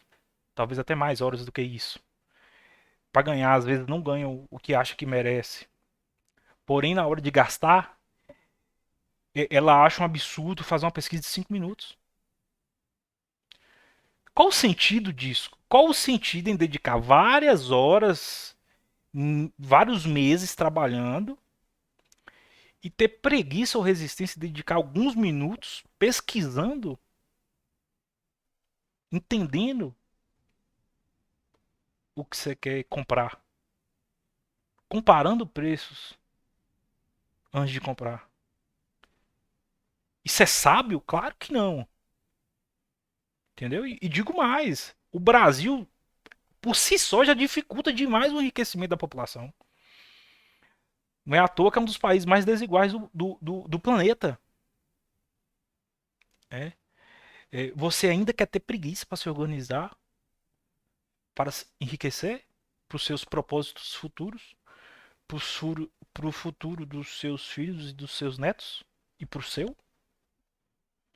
A: talvez até mais horas do que isso, para ganhar, às vezes não ganham o que acha que merece. Porém, na hora de gastar, ela acha um absurdo fazer uma pesquisa de 5 minutos. Qual o sentido disso? Qual o sentido em dedicar várias horas, vários meses trabalhando e ter preguiça ou resistência de dedicar alguns minutos pesquisando, entendendo o que você quer comprar, comparando preços antes de comprar? Isso é sábio? Claro que não. Entendeu? E digo mais: o Brasil, por si só, já dificulta demais o enriquecimento da população. Não é à toa que é um dos países mais desiguais do planeta. É. Você ainda quer ter preguiça para se organizar, para se enriquecer, para os seus propósitos futuros, para o futuro dos seus filhos e dos seus netos e para o seu?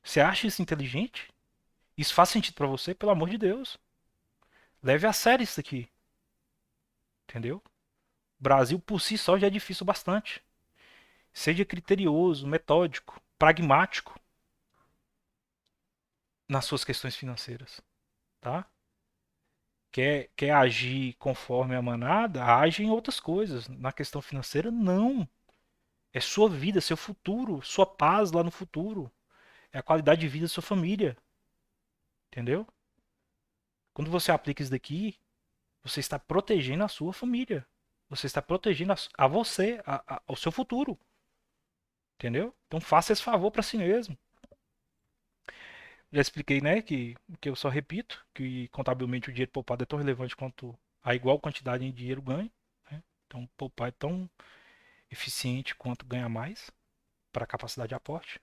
A: Você acha isso inteligente? Isso faz sentido para você? Pelo amor de Deus. Leve a sério isso aqui. Entendeu? Brasil por si só já é difícil bastante. Seja criterioso, metódico, pragmático nas suas questões financeiras, tá? Quer agir conforme a manada? Age em outras coisas. Na questão financeira, não. É sua vida, seu futuro, sua paz lá no futuro. É a qualidade de vida da sua família. Entendeu? Quando você aplica isso daqui, você está protegendo a sua família. Você está protegendo a você, ao seu futuro. Entendeu? Então faça esse favor para si mesmo. Já expliquei, né, que eu só repito que contabilmente o dinheiro poupado é tão relevante quanto a igual quantidade em dinheiro ganho. Né? Então poupar é tão eficiente quanto ganhar mais para a capacidade de aporte.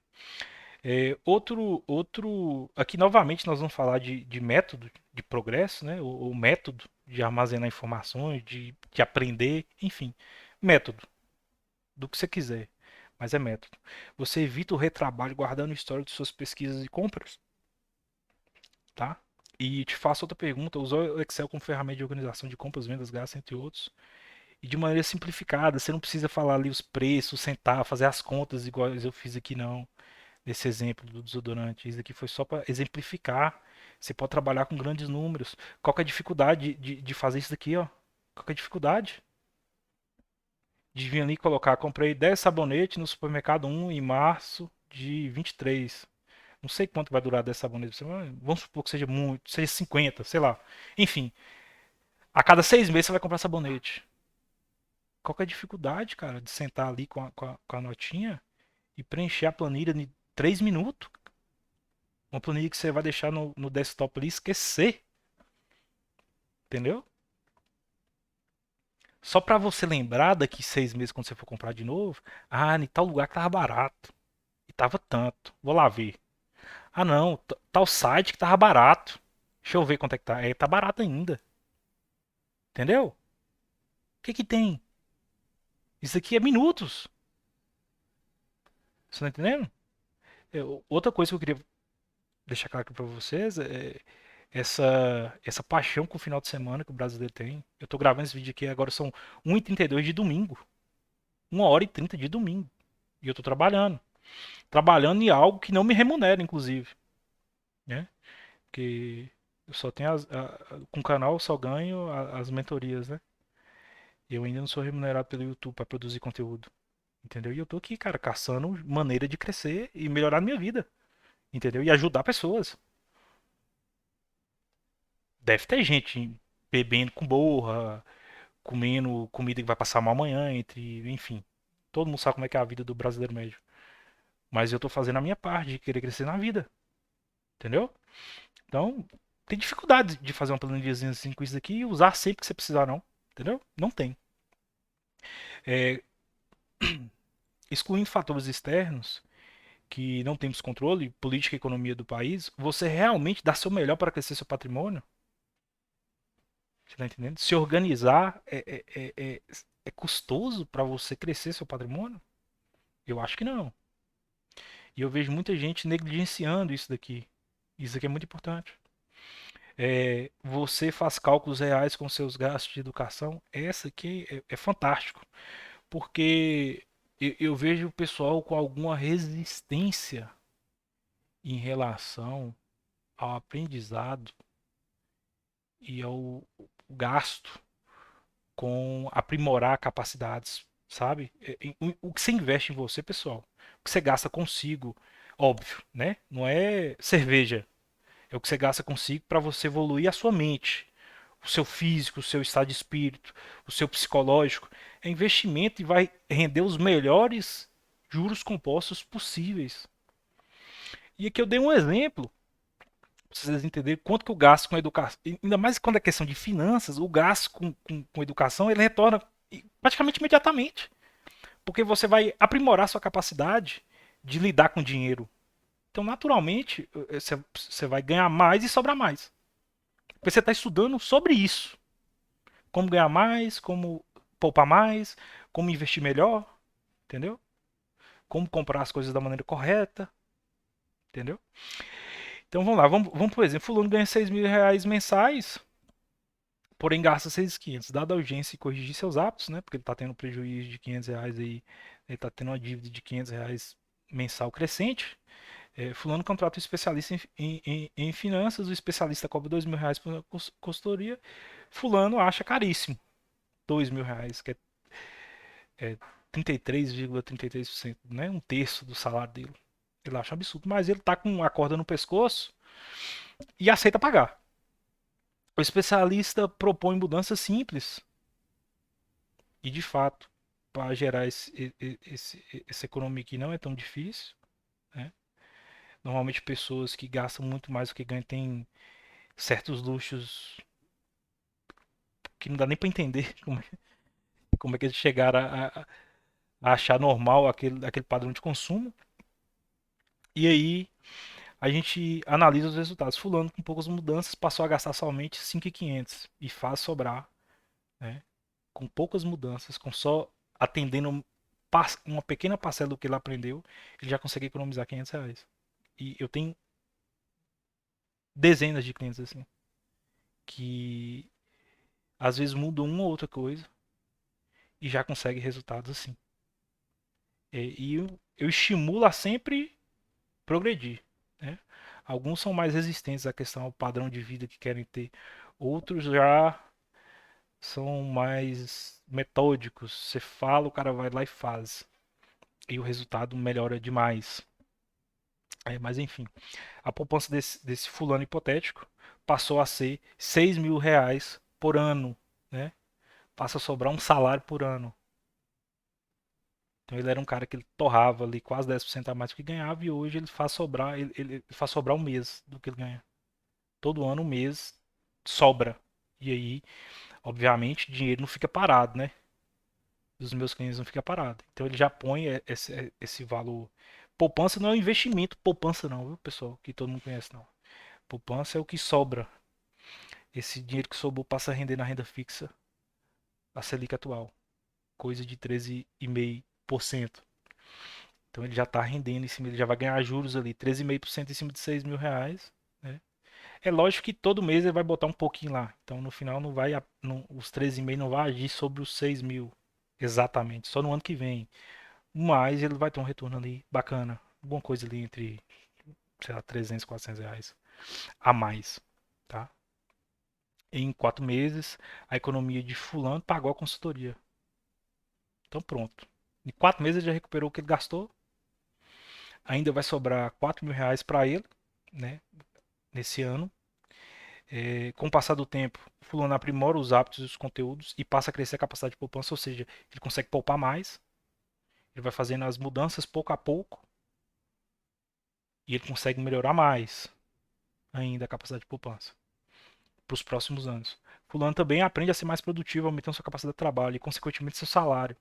A: Aqui novamente nós vamos falar de método de progresso, né? O método de armazenar informações, de aprender, enfim, método do que você quiser, mas é método. Você evita o retrabalho guardando o histórico de suas pesquisas e compras, tá? E te faço outra pergunta: usou o Excel como ferramenta de organização de compras, vendas, gastos, entre outros, e de maneira simplificada. Você não precisa falar ali os preços, sentar, fazer as contas igual eu fiz aqui, não. Nesse exemplo do desodorante. Isso aqui foi só para exemplificar. Você pode trabalhar com grandes números. Qual que é a dificuldade de fazer isso daqui, ó? Qual que é a dificuldade? De vir ali e colocar, comprei 10 sabonetes no supermercado um em março de 23. Não sei quanto vai durar 10 sabonetes. Vamos supor que seja muito, seja 50, sei lá. Enfim, a cada 6 meses você vai comprar sabonete. Qual que é a dificuldade, cara, de sentar ali com a notinha e preencher a planilha em 3 minutos? Uma planilha que você vai deixar no desktop ali e esquecer, entendeu? Só pra você lembrar daqui 6 meses quando você for comprar de novo. Ah, em tal lugar que tava barato. E tava tanto. Vou lá ver. Ah não, tal site que tava barato. Deixa eu ver quanto é que tá. É, tá barato ainda. Entendeu? O que que tem? Isso aqui é minutos. Você tá entendendo? Outra coisa que eu queria deixar claro aqui pra vocês é essa paixão com o final de semana que o brasileiro tem. Eu tô gravando esse vídeo aqui agora, são 1h32 de domingo. 1h30 de domingo. E eu tô trabalhando. Trabalhando em algo que não me remunera, inclusive. Né? Porque eu só tenho com o canal eu só ganho as mentorias, né? E eu ainda não sou remunerado pelo YouTube para produzir conteúdo. Entendeu? E eu tô aqui, cara, caçando maneira de crescer e melhorar a minha vida. Entendeu? E ajudar pessoas. Deve ter gente bebendo com borra, comendo comida que vai passar mal amanhã, enfim. Todo mundo sabe como é que é a vida do brasileiro médio. Mas eu tô fazendo a minha parte de querer crescer na vida. Entendeu? Então, tem dificuldade de fazer uma planilhazinha assim com isso aqui e usar sempre que você precisar, não. Entendeu? Não tem. É, excluindo fatores externos que não temos controle, política e economia do país, você realmente dá seu melhor para crescer seu patrimônio? Você tá entendendo? Se organizar é custoso para você crescer seu patrimônio? Eu acho que não. E eu vejo muita gente negligenciando isso daqui. Isso aqui é muito importante. Você faz cálculos reais com seus gastos de educação. Essa aqui é fantástico. Porque eu vejo o pessoal com alguma resistência em relação ao aprendizado e ao gasto com aprimorar capacidades, sabe? O que você investe em você, pessoal, o que você gasta consigo, óbvio, né? Não é cerveja, é o que você gasta consigo para você evoluir a sua mente, o seu físico, o seu estado de espírito, o seu psicológico. É investimento e vai render os melhores juros compostos possíveis. E aqui eu dei um exemplo pra vocês entenderem quanto que o gasto com educação, ainda mais quando é questão de finanças, o gasto com educação ele retorna praticamente imediatamente, porque você vai aprimorar sua capacidade de lidar com dinheiro. Então, naturalmente, você vai ganhar mais e sobrar mais. Porque você está estudando sobre isso. Como ganhar mais, como poupar mais, como investir melhor, entendeu? Como comprar as coisas da maneira correta, entendeu? Então vamos lá, vamos por exemplo, fulano ganha R$ 6.000 mensais, porém gasta 6.500. Dada a urgência e corrigir seus hábitos, né? Porque ele está tendo um prejuízo de R$ 500 aí, ele está tendo uma dívida de R$ 500 mensal crescente. Fulano contrata um especialista em finanças, o especialista cobra R$ 2.000 por consultoria, fulano acha caríssimo R$ 2.000, que é 33,33%, né? Um terço do salário dele. Ele acha um absurdo, mas ele tá com a corda no pescoço e aceita pagar. O especialista propõe mudanças simples e, de fato, para gerar essa economia que não é tão difícil, né? Normalmente pessoas que gastam muito mais do que ganham têm certos luxos que não dá nem para entender como é que eles chegaram a achar normal aquele padrão de consumo. E aí a gente analisa os resultados. Fulano, com poucas mudanças, passou a gastar somente 5.500 e faz sobrar, né? Com poucas mudanças, com só atendendo uma pequena parcela do que ele aprendeu, ele já consegue economizar R$ 500. E eu tenho dezenas de clientes assim, que às vezes mudam uma ou outra coisa e já consegue resultados assim. E eu estimulo a sempre progredir, né? Alguns são mais resistentes à questão ao padrão de vida que querem ter, outros já são mais metódicos. Você fala, o cara vai lá e faz. E o resultado melhora demais. Mas enfim, a poupança desse fulano hipotético passou a ser R$ 6.000 por ano, né? Passa a sobrar um salário por ano. Então ele era um cara que ele torrava ali quase 10% a mais do que ganhava e hoje ele faz sobrar, ele faz sobrar um mês do que ele ganha. Todo ano um mês sobra. E aí, obviamente, dinheiro não fica parado, né? Dos meus clientes não fica parado. Então ele já põe esse valor. Poupança não é um investimento, poupança não, viu, pessoal? Que todo mundo conhece não. Poupança é o que sobra. Esse dinheiro que sobrou passa a render na renda fixa, a Selic atual, coisa de 13,5%. Então ele já está rendendo em cima, ele já vai ganhar juros ali, 13,5% em cima de R$ 6.000, né? É lógico que todo mês ele vai botar um pouquinho lá. Então no final não vai, os 13,5 não vai agir sobre os 6.000 exatamente, só no ano que vem. Mas ele vai ter um retorno ali bacana. Alguma coisa ali entre, sei lá, R$ 300, R$ 400 a mais, tá? Em 4 meses, a economia de fulano pagou a consultoria. Então pronto. Em 4 meses ele já recuperou o que ele gastou. Ainda vai sobrar R$ 4.000 para ele, né? Nesse ano. Com o passar do tempo, o fulano aprimora os hábitos e os conteúdos e passa a crescer a capacidade de poupança, ou seja, ele consegue poupar mais, ele vai fazendo as mudanças pouco a pouco e ele consegue melhorar mais ainda a capacidade de poupança para os próximos anos. Fulano também aprende a ser mais produtivo, aumentando sua capacidade de trabalho e, consequentemente, seu salário.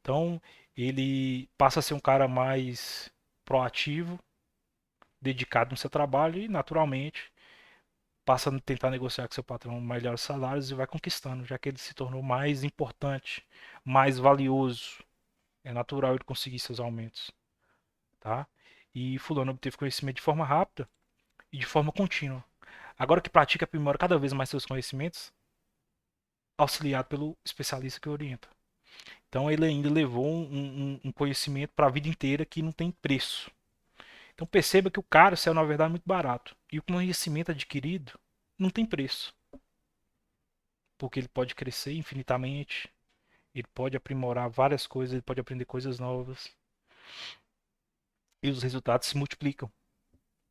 A: Então, ele passa a ser um cara mais proativo, dedicado no seu trabalho e, naturalmente, passa a tentar negociar com seu patrão melhores salários e vai conquistando, já que ele se tornou mais importante, mais valioso. É natural ele conseguir seus aumentos, tá? E fulano obteve conhecimento de forma rápida e de forma contínua. Agora que pratica, aprimora cada vez mais seus conhecimentos, auxiliado pelo especialista que orienta. Então ele ainda levou um conhecimento para a vida inteira que não tem preço. Então perceba que o caro saiu na verdade muito barato. E o conhecimento adquirido não tem preço. Porque ele pode crescer infinitamente, ele pode aprimorar várias coisas, ele pode aprender coisas novas. E os resultados se multiplicam,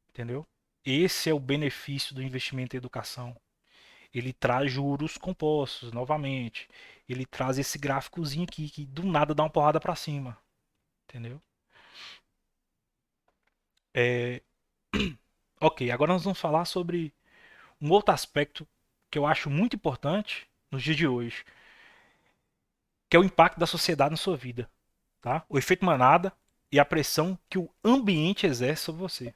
A: entendeu? Esse é o benefício do investimento em educação. Ele traz juros compostos, novamente. Ele traz esse gráficozinho aqui que do nada dá uma porrada para cima, entendeu? É, ok, agora nós vamos falar sobre um outro aspecto que eu acho muito importante nos dias de hoje, que é o impacto da sociedade na sua vida, tá? O efeito manada e a pressão que o ambiente exerce sobre você.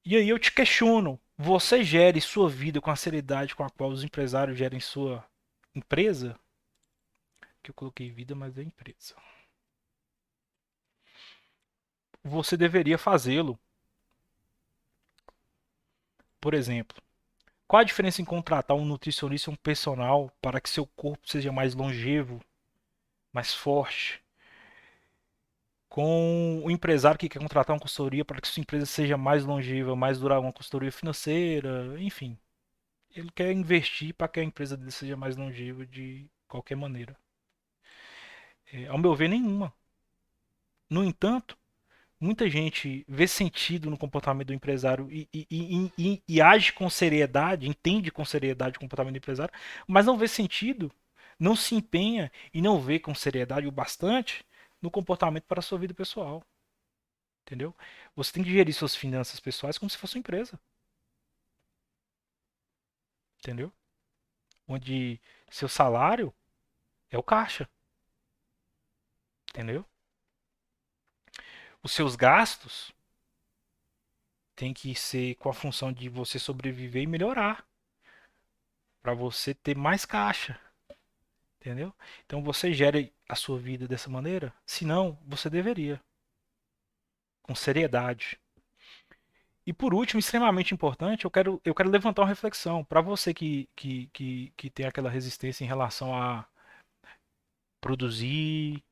A: E aí eu te questiono, você gere sua vida com a seriedade com a qual os empresários gerem sua empresa? Que eu coloquei vida, mas é empresa. Você deveria fazê-lo. Por exemplo, qual a diferença em contratar um nutricionista e um personal para que seu corpo seja mais longevo, mais forte, com o empresário que quer contratar uma consultoria para que sua empresa seja mais longeva, mais durável, uma consultoria financeira, enfim. Ele quer investir para que a empresa dele seja mais longeva de qualquer maneira. Ao meu ver, nenhuma. No entanto, muita gente vê sentido no comportamento do empresário e age com seriedade, entende com seriedade o comportamento do empresário, mas não vê sentido, não se empenha e não vê com seriedade o bastante no comportamento para a sua vida pessoal. Entendeu? Você tem que gerir suas finanças pessoais como se fosse uma empresa. Entendeu? Onde seu salário é o caixa. Entendeu? Os seus gastos têm que ser com a função de você sobreviver e melhorar. Para você ter mais caixa. Entendeu? Então você gere a sua vida dessa maneira? Se não, você deveria. Com seriedade. E por último, extremamente importante, eu quero levantar uma reflexão. Para você que tem aquela resistência em relação a produzir,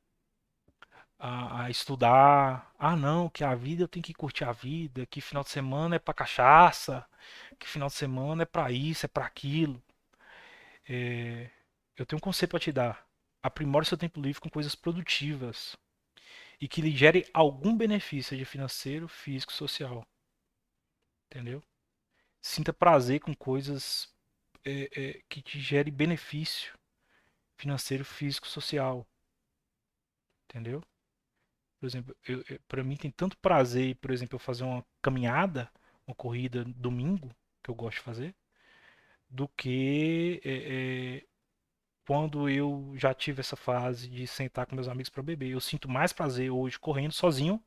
A: a estudar. Ah, não, que a vida eu tenho que curtir a vida, que final de semana é pra cachaça, que final de semana é pra isso, é pra aquilo. É, eu tenho um conselho pra te dar. Aprimore seu tempo livre com coisas produtivas e que lhe gere algum benefício, seja financeiro, físico, social. Entendeu? Sinta prazer com coisas que te gere benefício financeiro, físico, social. Entendeu? Por exemplo, para mim tem tanto prazer, por exemplo, eu fazer uma caminhada, uma corrida domingo, que eu gosto de fazer, do que quando eu já tive essa fase de sentar com meus amigos para beber. Eu sinto mais prazer hoje correndo sozinho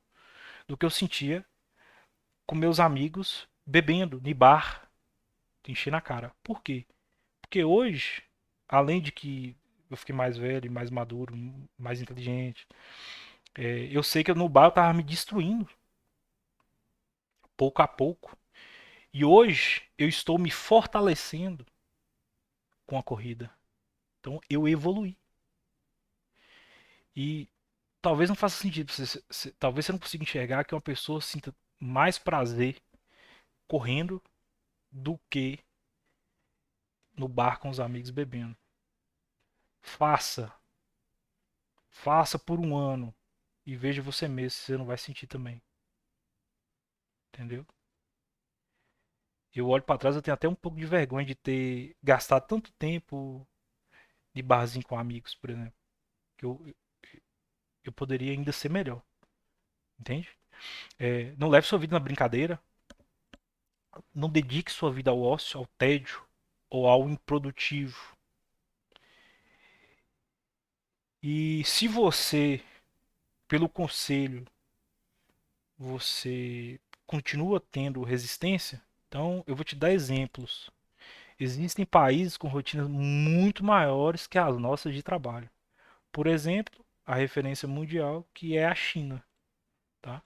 A: do que eu sentia com meus amigos bebendo, em bar, encher na cara. Por quê? Porque hoje, além de que eu fiquei mais velho, mais maduro, mais inteligente, eu sei que no bar eu tava me destruindo, pouco a pouco. E hoje eu estou me fortalecendo com a corrida. Então eu evoluí. E talvez não faça sentido, talvez você não consiga enxergar que uma pessoa sinta mais prazer correndo do que no bar com os amigos bebendo. Faça, faça por um ano e veja você mesmo se você não vai sentir também, entendeu? Eu olho para trás, eu tenho até um pouco de vergonha de ter gastado tanto tempo de barzinho com amigos, por exemplo, que eu poderia ainda ser melhor, entende? Não leve sua vida na brincadeira, não dedique sua vida ao ócio, ao tédio ou ao improdutivo. E se você, pelo conselho, você continua tendo resistência, então eu vou te dar exemplos. Existem países com rotinas muito maiores que as nossas de trabalho. Por exemplo, a referência mundial que é a China, tá?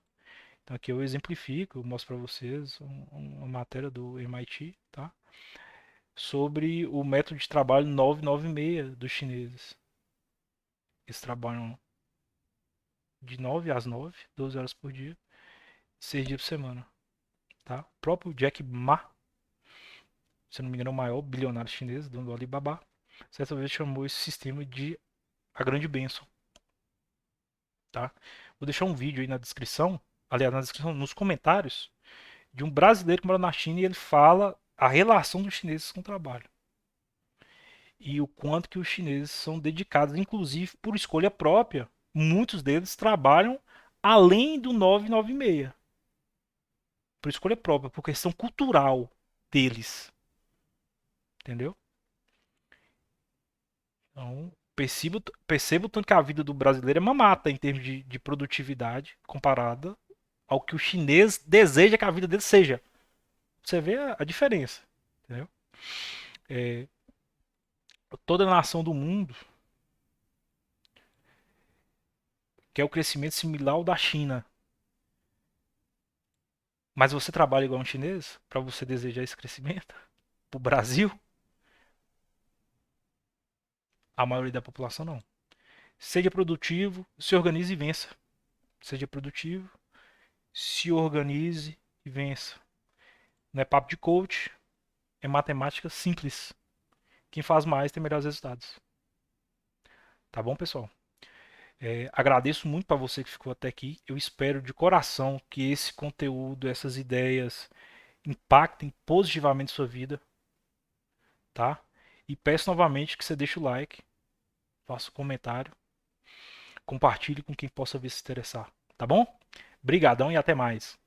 A: Então aqui eu exemplifico, eu mostro para vocês uma matéria do MIT, tá? Sobre o método de trabalho 996 dos chineses. Eles trabalham de 9 às 9, 12 horas por dia, 6 dias por semana. Tá? O próprio Jack Ma, se não me engano, é o maior bilionário chinês, dono do Alibaba, certa vez chamou esse sistema de a grande bênção. Tá? Vou deixar um vídeo aí na descrição, aliás, na descrição, nos comentários, de um brasileiro que mora na China e ele fala a relação dos chineses com o trabalho. E o quanto que os chineses são dedicados, inclusive por escolha própria. Muitos deles trabalham além do 996, por escolha própria, por questão cultural deles, entendeu? Então, percebo tanto que a vida do brasileiro é mamata em termos de produtividade comparada ao que o chinês deseja que a vida dele seja. Você vê a diferença, entendeu? É, toda nação do mundo quer o crescimento similar ao da China. Mas você trabalha igual um chinês para você desejar esse crescimento? Para o Brasil, a maioria da população não. Seja produtivo, se organize e vença. Seja produtivo, se organize e vença. Não é papo de coach, é matemática simples. Quem faz mais tem melhores resultados. Tá bom, pessoal? Agradeço muito para você que ficou até aqui. Eu espero de coração que esse conteúdo, essas ideias impactem positivamente sua vida, tá? E peço novamente que você deixe o like, faça um comentário, compartilhe com quem possa vir se interessar, tá bom? Brigadão e até mais.